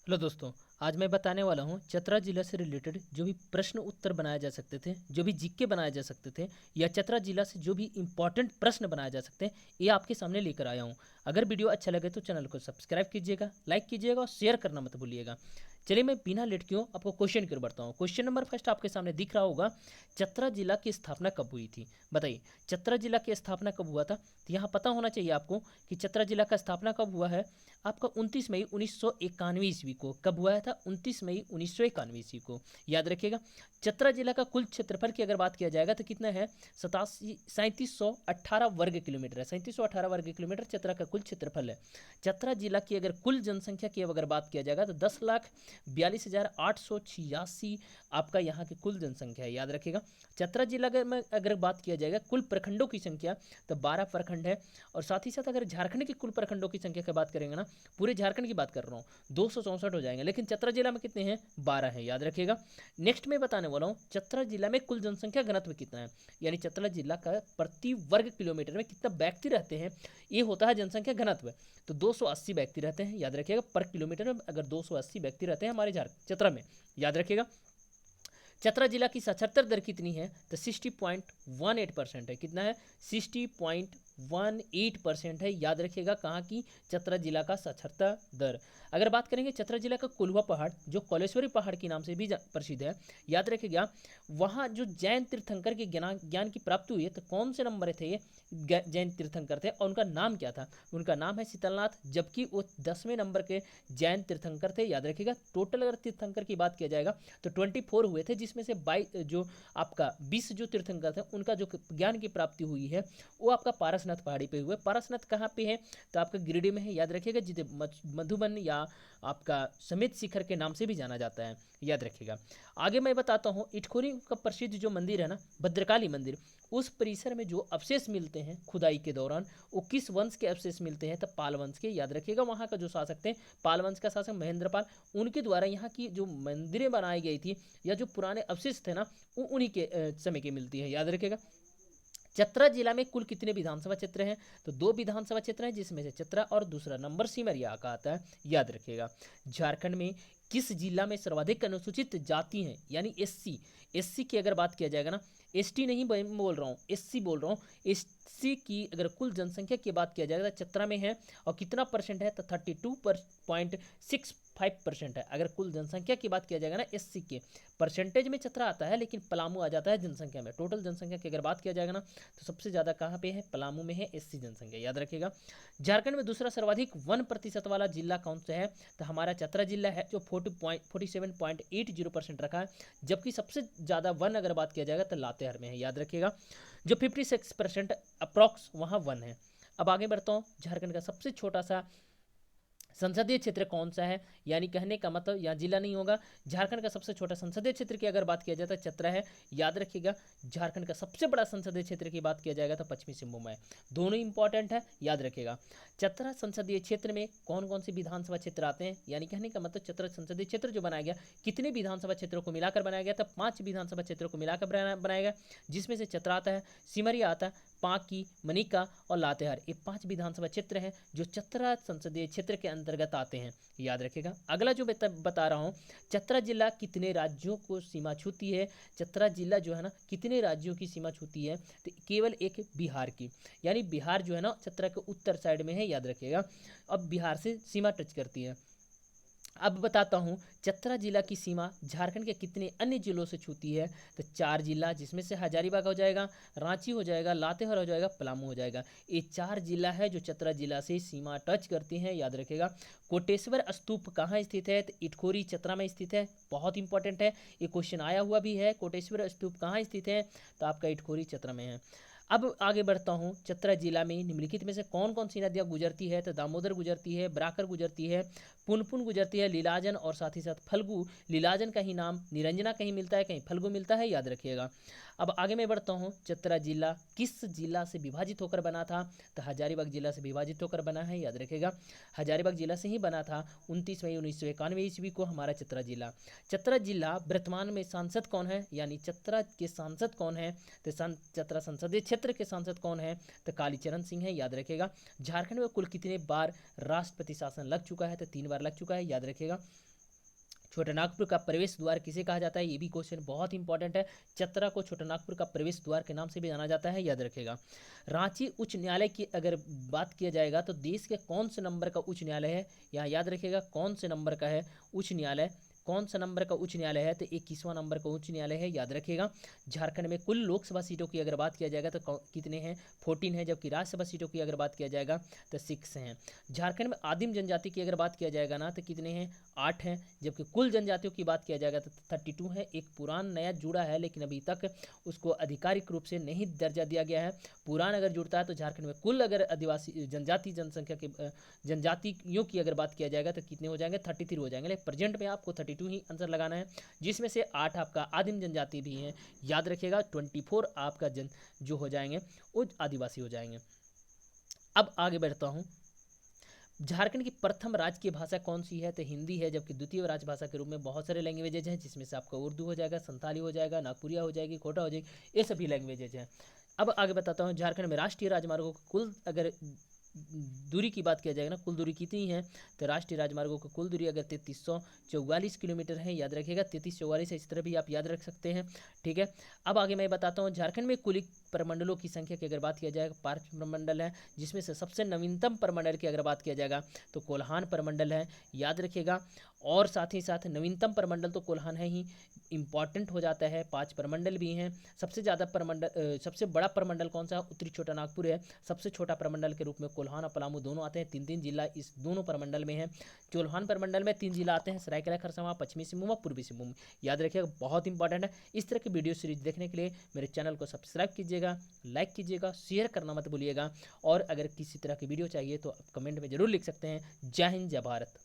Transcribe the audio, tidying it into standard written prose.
Hello दोस्तों, आज मैं बताने वाला हूँ चतरा जिला से रिलेटेड जो भी प्रश्न उत्तर बनाए जा सकते थे, जो भी जीके बनाए जा सकते थे या चतरा जिला से जो भी इंपॉर्टेंट प्रश्न बनाए जा सकते हैं, ये आपके सामने लेकर आया हूँ। अगर वीडियो अच्छा लगे तो चैनल को सब्सक्राइब कीजिएगा, लाइक कीजिएगा और शेयर करना मत भूलिएगा। चलिए मैं बिना लेट क्यों आपको क्वेश्चन की ओर बढ़ता हूँ। क्वेश्चन नंबर फर्स्ट आपके सामने दिख रहा होगा, चतरा जिला की स्थापना कब हुई थी? बताइए, चतरा जिला की स्थापना कब हुआ था? तो यहाँ पता होना चाहिए आपको कि चतरा जिला का स्थापना कब हुआ है। आपका 29 मई 1991 ईस्वी को। कब हुआ था? 29 मई 1991 ईस्वी को। याद रखिएगा। चतरा जिला का कुल क्षेत्रफल की अगर बात किया जाएगा तो कितना है? 3718 वर्ग किलोमीटर है। 3718 वर्ग किलोमीटर चतरा का कुल क्षेत्रफल है। चतरा जिला की अगर कुल जनसंख्या की अगर बात किया जाएगा तो 10,42,886 आपका यहाँ की कुल जनसंख्या है। याद रखिएगा। चतरा जिला में अगर बात किया जाएगा कुल प्रखंडों की संख्या तो 12 प्रखंड है। और साथ ही साथ अगर झारखंड की कुल प्रखंडों की संख्या की बात करेंगे ना, पूरे झारखंड की बात कर रहा हूँ, 264 हो जाएंगे, लेकिन चतरा जिला में कितने हैं? 12 हैं। याद रखिएगा। नेक्स्ट में बताने वाला हूँ चतरा जिला में कुल जनसंख्या घनत्व कितना है, यानी चतरा जिला का प्रति वर्ग किलोमीटर में कितना व्यक्ति रहते हैं, ये होता है जनसंख्या घनत्व। तो 280 व्यक्ति रहते हैं। याद रखिएगा। पर किलोमीटर में अगर 280 व्यक्ति रहते हैं हमारे चतरा में। याद रखिएगा। चतरा जिला की साक्षरता दर कितनी है? तो 60.18% है। कितना है? 60.18% है। याद रखिएगा। कहाँ की? चतरा जिला का साक्षरता दर। अगर बात करेंगे चतरा जिला का कोल्हुआ पहाड़, जो कौलेश्वरी पहाड़ के नाम से भी प्रसिद्ध है, याद रखिएगा। वहाँ जो जैन तीर्थंकर के ज्ञान की प्राप्ति हुई है, तो कौन से नंबर थे ये जैन तीर्थंकर थे और उनका नाम क्या था? उनका नाम है शीतलनाथ, जबकि वो 10वें नंबर के जैन तीर्थंकर थे। याद रखिएगा। टोटल अगर तीर्थंकर की बात किया जाएगा तो 24 हुए थे, जिसमें से 22 जो आपका 20 जो तीर्थंकर थे उनका जो ज्ञान की प्राप्ति हुई है वो आपका पारसनाथ पहाड़ी पे हुए। पारसनाथ कहाँ पे है? तो आपका गिरिडीह में है। याद रखिएगा। जिसे मधुबन या आपका समेत शिखर के नाम से भी जाना जाता है। याद रखिएगा। आगे मैं बताता हूँ, इटखोरी का प्रसिद्ध जो मंदिर है ना, भद्रकाली मंदिर, उस परिसर में जो अवशेष मिलते हैं खुदाई के दौरान, वो किस वंश के अवशेष मिलते हैं? तो पाल वंश के। याद रखिएगा। वहाँ का जो शासक थे, पाल वंश का शासक महेंद्रपाल, उनके द्वारा यहाँ की जो मंदिरें बनाई गई थी या जो पुराने अवशेष थे ना, वो उन्हीं के समय की मिलती है। याद रखिएगा। चतरा जिला में कुल कितने विधानसभा क्षेत्र हैं? तो 2 विधानसभा क्षेत्र हैं, जिसमें से चतरा और दूसरा नंबर सिमरिया का आता है। याद रखिएगा। झारखंड में किस जिला में सर्वाधिक अनुसूचित जाति हैं, यानी एससी? एससी की अगर बात किया जाएगा ना, एसटी नहीं बोल रहा हूँ, एससी बोल रहा हूँ। एससी की अगर कुल जनसंख्या की बात किया जाएगा तो चतरा में है, और कितना परसेंट है? तो 32.65% है। अगर कुल जनसंख्या की बात किया जाएगा ना, एससी के परसेंटेज में चतरा आता है, लेकिन पलामू आ जाता है जनसंख्या में। टोटल जनसंख्या की अगर बात किया जाएगा ना, तो सबसे ज़्यादा कहाँ पे है? पलामू में है एससी जनसंख्या। याद रखिएगा। झारखंड में दूसरा सर्वाधिक 1% वाला जिला कौन सा है? तो हमारा चतरा जिला है, जो 47.80% रखा है। जबकि सबसे ज़्यादा 1 अगर बात किया जाएगा तो लातेहार में है। याद रखिएगा। जो 56% अप्रॉक्स वहाँ 1 है। अब आगे बढ़ता हूँ। झारखंड का सबसे छोटा सा संसदीय क्षेत्र कौन सा है, यानी कहने का मतलब यहाँ जिला नहीं होगा। झारखंड का सबसे छोटा संसदीय क्षेत्र की अगर बात किया जाए तो चतरा है। याद रखिएगा। झारखंड का सबसे बड़ा संसदीय क्षेत्र की बात किया जाएगा तो पश्चिमी सिंहभूम है। दोनों इंपॉर्टेंट है। याद रखिएगा। चतरा संसदीय क्षेत्र में कौन कौन से विधानसभा क्षेत्र आते हैं, यानी कहने का मतलब चतरा संसदीय क्षेत्र जो बनाया गया, कितने विधानसभा क्षेत्रों को मिलाकर बनाया गया था? 5 विधानसभा क्षेत्रों को मिलाकर बनाया गया, जिसमें से चतरा आता है, सिमरिया आता है, पांकी, मनिका और लातेहार। ये 5 विधानसभा क्षेत्र हैं जो चतरा संसदीय क्षेत्र के अंतर्गत आते हैं। याद रखिएगा। अगला जो बता रहा हूँ, चतरा जिला कितने राज्यों को सीमा छूती है? चतरा जिला जो है ना, कितने राज्यों की सीमा छूती है? तो केवल एक बिहार की, यानी बिहार जो है ना चतरा के उत्तर साइड में है। याद रखिएगा। अब बिहार से सीमा टच करती है। अब बताता हूँ, चतरा जिला की सीमा झारखंड के कितने अन्य जिलों से छूती है? तो 4 जिला, जिसमें से हजारीबाग हो जाएगा, रांची हो जाएगा, लातेहार हो जाएगा, पलामू हो जाएगा। ये 4 जिला है जो चतरा जिला से सीमा टच करती हैं। याद रखिएगा। कोटेश्वर स्तूप कहाँ स्थित है? तो इटखोरी चतरा में स्थित है। बहुत इंपॉर्टेंट है, ये क्वेश्चन आया हुआ भी है। कोटेश्वर स्तूप कहाँ स्थित है? तो आपका इटखोरी चतरा में है। अब आगे बढ़ता हूँ। चतरा जिला में निम्नलिखित में से कौन कौन सी नदियाँ गुजरती है? तो दामोदर गुजरती है, बराकर गुजरती है, पुनपुन गुजरती है, लीलाजन और साथ ही साथ फल्गु। लीलाजन का ही नाम निरंजना कहीं मिलता है, कहीं फल्गु मिलता है। याद रखिएगा। अब आगे मैं बढ़ता हूँ। चतरा जिला किस जिला से विभाजित होकर बना था? तो हजारीबाग जिला से विभाजित होकर बना है। याद रखिएगा। हजारीबाग जिला से ही बना था 29 मई 1991 ईस्वी को हमारा चतरा जिला। चतरा जिला वर्तमान में सांसद कौन है, यानी चतरा के सांसद कौन है? तो चतरा संसदीय क्षेत्र के सांसद कौन है? तो कालीचरण सिंह है। याद रखिएगा। झारखंड में कुल कितने बार राष्ट्रपति शासन लग चुका है? तो 3 बार लग चुका है। याद रखिएगा। छोटानागपुर का प्रवेश द्वार किसे कहा जाता है, ये भी क्वेश्चन बहुत इंपॉर्टेंट है। चतरा को छोटानागपुर का प्रवेश द्वार के नाम से भी जाना जाता है, याद रखेगा। रांची उच्च न्यायालय की अगर बात किया जाएगा तो देश के कौन से नंबर का उच्च न्यायालय है, यहाँ याद रखेगा कौन से नंबर का है उच्च न्यायालय, कौन सा नंबर का उच्च न्यायालय है, तो 21वां नंबर का उच्च न्यायालय है, याद रखेगा। झारखंड में कुल लोकसभा सीटों की अगर बात किया जाएगा तो कितने हैं, 14 है, जबकि राज्यसभा सीटों की अगर बात किया जाएगा तो 6 हैं। झारखंड में आदिम जनजाति की अगर बात किया जाएगा ना तो कितने हैं, 8 हैं, जबकि कुल जनजातियों की बात किया जाएगा तो 32 है। एक पुरान नया जुड़ा है लेकिन अभी तक उसको आधिकारिक रूप से नहीं दर्जा दिया गया है। पुरान अगर जुड़ता है तो झारखंड में कुल अगर आदिवासी जनजाति जनसंख्या के जनजातियों की अगर बात किया जाएगा तो कितने हो जाएंगे, 33 हो जाएंगे, लेकिन प्रेजेंट में आपको 32 ही आंसर लगाना है, जिसमें से 8 आपका आदिम जनजाति भी हैं, याद रखिएगा। 24 आपका जो हो जाएंगे वो आदिवासी हो जाएंगे। अब आगे बढ़ता हूँ। झारखंड की प्रथम राजकीय भाषा कौन सी है, तो हिंदी है, जबकि द्वितीय राजभाषा के रूप में बहुत सारे लैंग्वेजेज हैं, जिसमें से आपका उर्दू हो जाएगा, संताली हो जाएगा, नागपुरिया हो जाएगी, कोटा हो जाएगी, ये सभी लैंग्वेजेज हैं। अब आगे बताता हूँ। झारखंड में राष्ट्रीय राजमार्गों को कुल अगर दूरी की बात किया जाएगा ना, कुल दूरी कितनी है, तो राष्ट्रीय राजमार्गों की कुल दूरी अगर 3344 किलोमीटर है, याद रखिएगा 3344 है, इस तरह भी आप याद रख सकते हैं, ठीक है। अब आगे मैं बताता हूँ। झारखंड में कुल प्रमंडलों की संख्या की अगर बात किया जाएगा, 5 प्रमंडल है, जिसमें से सबसे नवीनतम प्रमंडल की अगर बात किया जाएगा तो कोल्हान प्रमंडल है, याद रखिएगा। और साथ ही साथ नवीनतम प्रमंडल तो कोल्हान है ही, इंपॉर्टेंट हो जाता है। 5 प्रमंडल भी हैं। सबसे ज़्यादा प्रमंडल सबसे बड़ा प्रमंडल कौन सा, उत्तरी छोटानागपुर है। सबसे छोटा प्रमंडल के रूप में कोल्हान और पलामू दोनों आते हैं। 3-3 जिला इस दोनों प्रमंडल में हैं। कोल्हान प्रमंडल में 3 जिला आते हैं, सरायकेला खरसावां, पश्चिमी सिंहभूम और पूर्वी सिंहभूम, याद रखिएगा, बहुत इंपॉर्टेंट है। इस तरह की वीडियो सीरीज देखने के लिए मेरे चैनल को सब्सक्राइब कीजिएगा, लाइक कीजिएगा, शेयर करना मत भूलिएगा। और अगर किसी तरह की वीडियो चाहिए तो आप कमेंट में जरूर लिख सकते हैं। जय हिंद, जय भारत।